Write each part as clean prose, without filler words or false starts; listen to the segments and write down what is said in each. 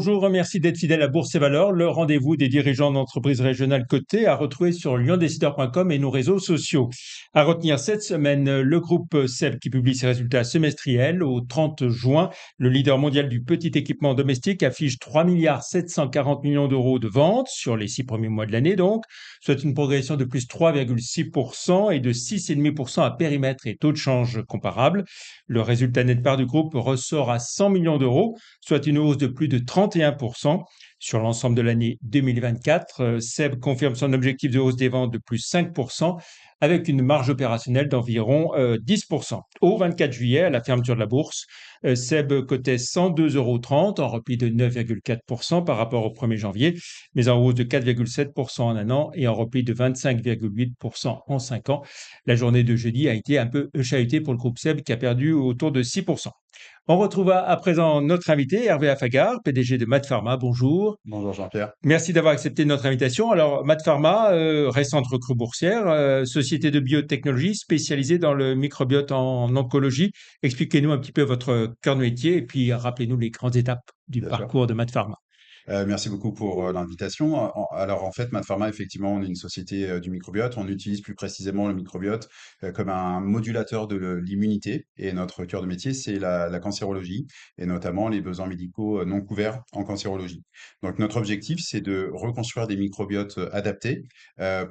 Bonjour, merci d'être fidèle à Bourse et Valeurs, le rendez-vous des dirigeants d'entreprises régionales cotées à retrouver sur liondécideur.com et nos réseaux sociaux. À retenir cette semaine, le groupe SEB qui publie ses résultats semestriels au 30 juin. Le leader mondial du petit équipement domestique affiche 3 milliards 740 millions d'euros de ventes sur les 6 premiers mois de l'année donc, soit une progression de plus 3,6% et de 6,5% à périmètre et taux de change comparable. Le résultat net part du groupe ressort à 100 millions d'euros, soit une hausse de plus de 31%. Sur l'ensemble de l'année 2024, SEB confirme son objectif de hausse des ventes de plus 5%, avec une marge opérationnelle d'environ 10%. Au 24 juillet, à la fermeture de la bourse, SEB cotait 102,30 € en repli de 9,4% par rapport au 1er janvier, mais en hausse de 4,7% en un an et en repli de 25,8% en 5 ans. La journée de jeudi a été un peu chahutée pour le groupe SEB qui a perdu autour de 6%. On retrouve à présent notre invité, Hervé Affagard, PDG de MaaT Pharma. Bonjour. Bonjour Jean-Pierre. Merci d'avoir accepté notre invitation. Alors, MaaT Pharma, récente recrue boursière, société de biotechnologie spécialisée dans le microbiote en oncologie. Expliquez-nous un petit peu votre cœur de métier et puis rappelez-nous les grandes étapes du Bien sûr. parcours de MaaT Pharma. Merci beaucoup pour l'invitation. Alors en fait, MaaT Pharma, effectivement, on est une société du microbiote. On utilise plus précisément le microbiote comme un modulateur de l'immunité. Et notre cœur de métier, c'est la cancérologie et notamment les besoins médicaux non couverts en cancérologie. Donc notre objectif, c'est de reconstruire des microbiotes adaptés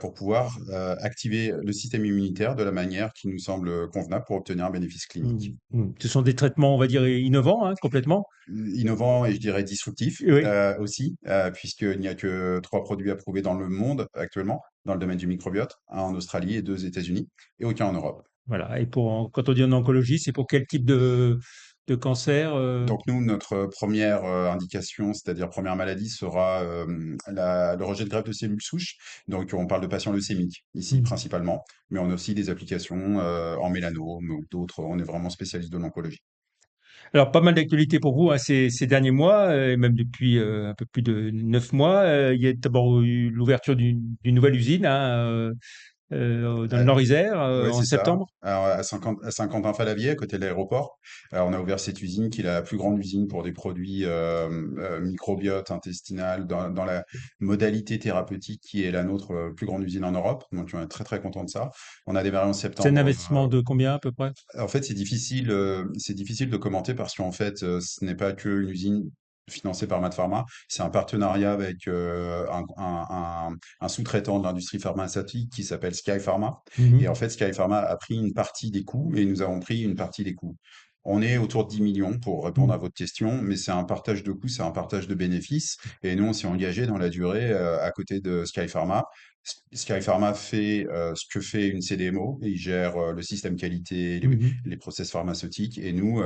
pour pouvoir activer le système immunitaire de la manière qui nous semble convenable pour obtenir un bénéfice clinique. Ce sont des traitements, on va dire, innovants, hein, complètement. Innovant et je dirais disruptif Oui. aussi, puisqu'il n'y a que 3 produits approuvés dans le monde actuellement, dans le domaine du microbiote, un en Australie et 2 aux États-Unis, et aucun en Europe. Voilà. Et quand on dit en oncologie, c'est pour quel type de cancer Donc nous, notre première indication, c'est-à-dire première maladie, sera le rejet de greffe de cellules souches. Donc on parle de patients leucémiques ici Hmm. principalement, mais on a aussi des applications en mélanome ou d'autres. On est vraiment spécialiste de l'oncologie. Alors, pas mal d'actualités pour vous hein, ces derniers mois, et même depuis un peu plus de 9 mois. Il y a d'abord eu l'ouverture d'une nouvelle usine hein, dans le Nord-Isère Ouais, en c'est ça. septembre. Alors, à Saint-Quentin-Fallavier, à côté de l'aéroport, on a ouvert cette usine qui est la plus grande usine pour des produits microbiote intestinal dans la modalité thérapeutique qui est la nôtre plus grande usine en Europe. Donc, on est très très content de ça. On a démarré en C'est un septembre. investissement de combien à peu près? En fait, c'est difficile de commenter parce qu'en fait, ce n'est pas qu'une usine financée par MaaT Pharma, c'est un partenariat avec un sous-traitant de l'industrie pharmaceutique qui s'appelle Sky Pharma. Et en Mhm. fait, Sky Pharma a pris une partie des coûts et nous avons pris une partie des coûts. On est autour de 10 millions pour répondre à Mhm. votre question, mais c'est un partage de coûts, c'est un partage de bénéfices. Et nous, on s'est engagé dans la durée à côté de Sky Pharma. Sky Pharma fait ce que fait une CDMO, et il gère le système qualité, les Mhm. process pharmaceutiques, et nous,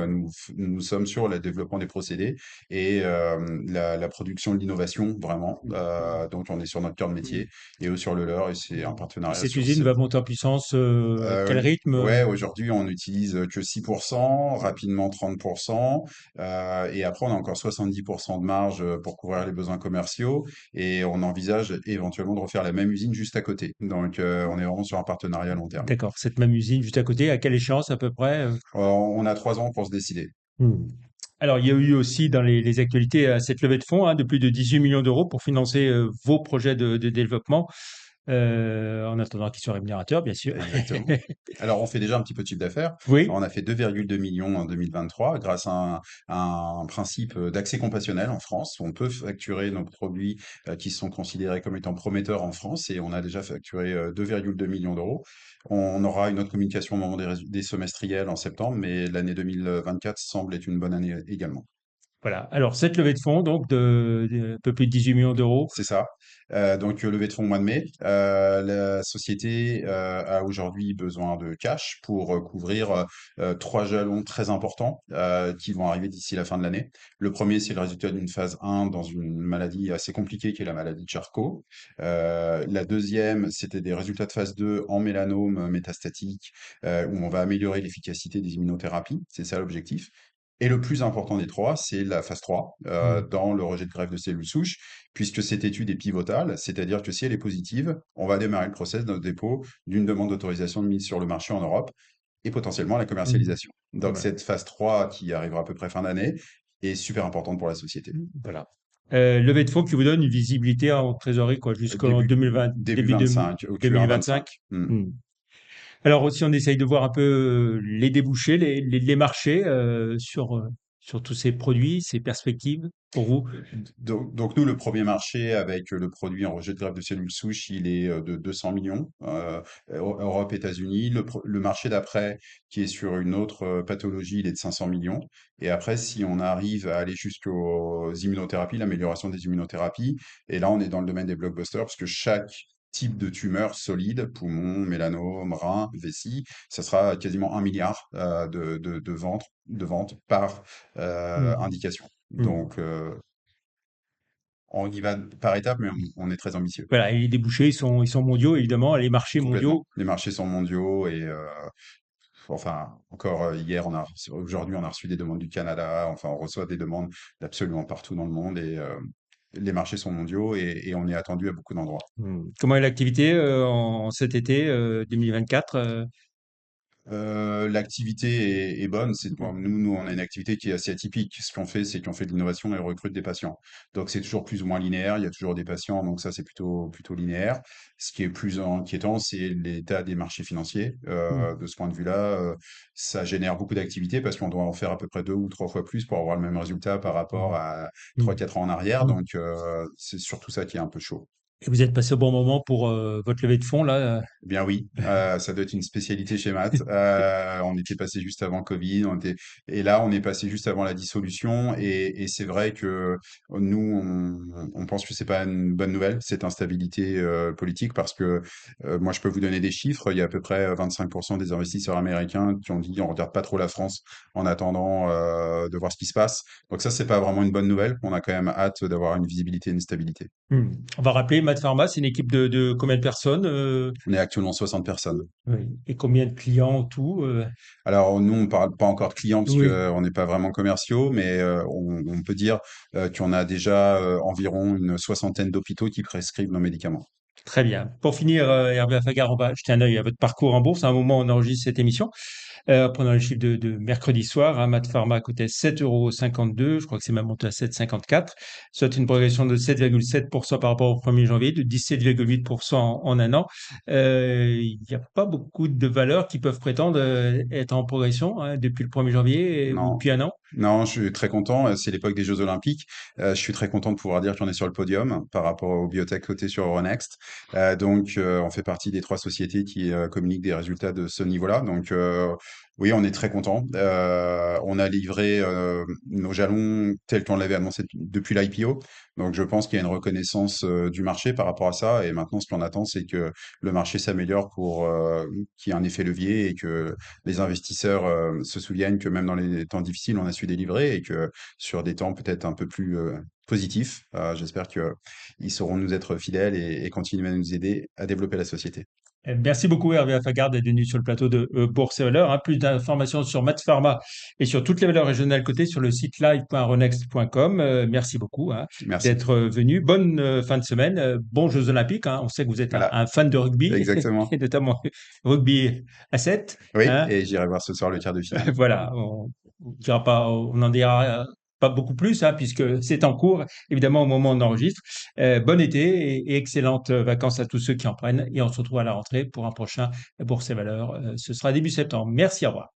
nous sommes sur le développement des procédés et la production de l'innovation, vraiment. Donc, on est sur notre cœur de métier, et eux sur le leur, et c'est un Et partenariat cette sur usine ce. va monter en puissance à quel rythme? Ouais, aujourd'hui, on n'utilise que 6%, rapidement 30%, et après, on a encore 70% de marge pour couvrir les besoins commerciaux, et on envisage éventuellement de refaire la même usine juste à côté. Donc, on est vraiment sur un partenariat à long terme. D'accord, cette même usine juste à côté, à quelle échéance à peu près? On a 3 ans pour se décider. Hmm. Alors, il y a eu aussi dans les actualités cette levée de fonds hein, de plus de 18 millions d'euros pour financer vos projets de développement, en attendant qu'ils soient rémunérateurs, bien sûr. Exactement. Alors, on fait déjà un petit peu de chiffre d'affaires. Oui. On a fait 2,2 millions en 2023 grâce à un principe d'accès compassionnel en France. On peut facturer nos produits qui sont considérés comme étant prometteurs en France, et on a déjà facturé 2,2 millions d'euros. On aura une autre communication au moment des semestriels en septembre, mais l'année 2024 semble être une bonne année également. Voilà. Alors, cette levée de fonds, donc, de un peu plus de 18 millions d'euros. C'est ça. Donc, levée de fonds au mois de mai. La société a aujourd'hui besoin de cash pour couvrir 3 jalons très importants qui vont arriver d'ici la fin de l'année. Le premier, c'est le résultat d'une phase 1 dans une maladie assez compliquée qui est la maladie de Charcot. La deuxième, c'était des résultats de phase 2 en mélanome métastatique où on va améliorer l'efficacité des immunothérapies. C'est ça l'objectif. Et le plus important des trois, c'est la phase 3 Hmm. dans le rejet de greffe de cellules souches, puisque cette étude est pivotale, c'est-à-dire que si elle est positive, on va démarrer le process de dépôt d'une demande d'autorisation de mise sur le marché en Europe et potentiellement la Hmm. commercialisation. Donc Voilà. cette phase 3 qui arrivera à peu près fin d'année est super importante pour la société. Voilà. Levée de fonds qui vous donne une visibilité en trésorerie, quoi, jusqu'en Début 2020, début 25, au Q1 25. 2025. Hmm. Alors aussi, on essaye de voir un peu les débouchés, les marchés sur tous ces produits, ces perspectives pour vous. Donc nous, le premier marché avec le produit en rejet de greffe de cellules souches, il est de 200 millions, Europe, États-Unis. Le marché d'après, qui est sur une autre pathologie, il est de 500 millions. Et après, si on arrive à aller jusqu'aux immunothérapies, l'amélioration des immunothérapies, et là, on est dans le domaine des blockbusters, parce que chaque type de tumeur solide, poumon, mélanome, rein, vessie, ça sera quasiment 1 milliard de ventes par Hmm. indication. Hmm. Donc, on y va par étapes, mais on est très ambitieux. Voilà, et les débouchés, ils sont mondiaux, évidemment, les marchés Complètement. mondiaux. Les marchés sont mondiaux et enfin, encore hier, aujourd'hui, on a reçu des demandes du Canada. Enfin, on reçoit des demandes d'absolument partout dans le monde et les marchés sont mondiaux et on est attendu à beaucoup d'endroits. Hmm. Comment est l'activité en cet été 2024 L'activité est bonne. Bon, nous, on a une activité qui est assez atypique. Ce qu'on fait, c'est qu'on fait de l'innovation et on recrute des patients. Donc, c'est toujours plus ou moins linéaire. Il y a toujours des patients. Donc, ça, c'est plutôt linéaire. Ce qui est plus inquiétant, c'est l'état des marchés financiers. Hmm. De ce point de vue-là, ça génère beaucoup d'activités parce qu'on doit en faire à peu près 2 ou 3 fois plus pour avoir le même résultat par rapport Hmm. à Hmm. 3, 4 ans en arrière. Hmm. Donc, c'est surtout ça qui est un peu chaud. Et vous êtes passé au bon moment pour votre levée de fonds, là. Eh bien oui, ça doit être une spécialité chez Matt. On était passé juste avant Covid, et là on est passé juste avant la dissolution. Et c'est vrai que nous on pense que c'est pas une bonne nouvelle cette instabilité politique parce que moi je peux vous donner des chiffres. Il y a à peu près 25% des investisseurs américains qui ont dit on regarde pas trop la France en attendant de voir ce qui se passe. Donc ça c'est pas vraiment une bonne nouvelle. On a quand même hâte d'avoir une visibilité et une stabilité. Hmm. On va rappeler, Mad Pharma, c'est une équipe de combien de personnes On est actuellement 60 personnes. oui. Et combien de clients en tout Alors nous, on parle pas encore de clients parce Oui. qu'on n'est pas vraiment commerciaux, mais on peut dire qu'on a déjà environ une soixantaine d'hôpitaux qui prescrivent nos médicaments. Très bien. Pour finir, Hervé Affagard, on va jeter un œil à votre parcours en bourse. À un moment, on enregistre cette émission. Prenons les chiffres de mercredi soir. Hein, Mat Pharma cotait 7,52 €. Je crois que c'est même monté à 7,54, soit une progression de 7,7% par rapport au 1er janvier, de 17,8% en un an. Il n'y a pas beaucoup de valeurs qui peuvent prétendre être en progression hein, depuis le 1er janvier ou Non, depuis un an. non, je suis très content. C'est l'époque des Jeux Olympiques. Je suis très content de pouvoir dire qu'on est sur le podium par rapport aux biotech cotés sur Euronext. Donc, on fait partie des 3 sociétés qui communiquent des résultats de ce niveau-là. Donc, oui, on est très content. On a livré nos jalons tels qu'on l'avait annoncé depuis l'IPO. Donc, je pense qu'il y a une reconnaissance du marché par rapport à ça. Et maintenant, ce qu'on attend, c'est que le marché s'améliore pour qu'il y ait un effet levier et que les investisseurs se souviennent que même dans les temps difficiles, on a su délivrer et que sur des temps peut-être un peu plus positifs, j'espère qu'ils sauront nous être fidèles et continuer à nous aider à développer la société. Merci beaucoup Hervé Affagard d'être venu sur le plateau de Bourse et Valeurs. Hein. Plus d'informations sur Mat Pharma et sur toutes les valeurs régionales cotées sur le site live.renext.com. Merci beaucoup hein, Merci. d'être venu. Bonne fin de semaine. Bons Jeux Olympiques. Hein. On sait que vous êtes un, Voilà, un fan de rugby, exactement. et notamment rugby à 7. Oui, Hein. et j'irai voir ce soir le quart de finale. Voilà, on n'en dira pas beaucoup plus, hein, puisque c'est en cours, évidemment, au moment où on enregistre. Bon été et excellentes vacances à tous ceux qui en prennent. Et on se retrouve à la rentrée pour un prochain Bourse et Valeurs. Ce sera début septembre. Merci, au revoir.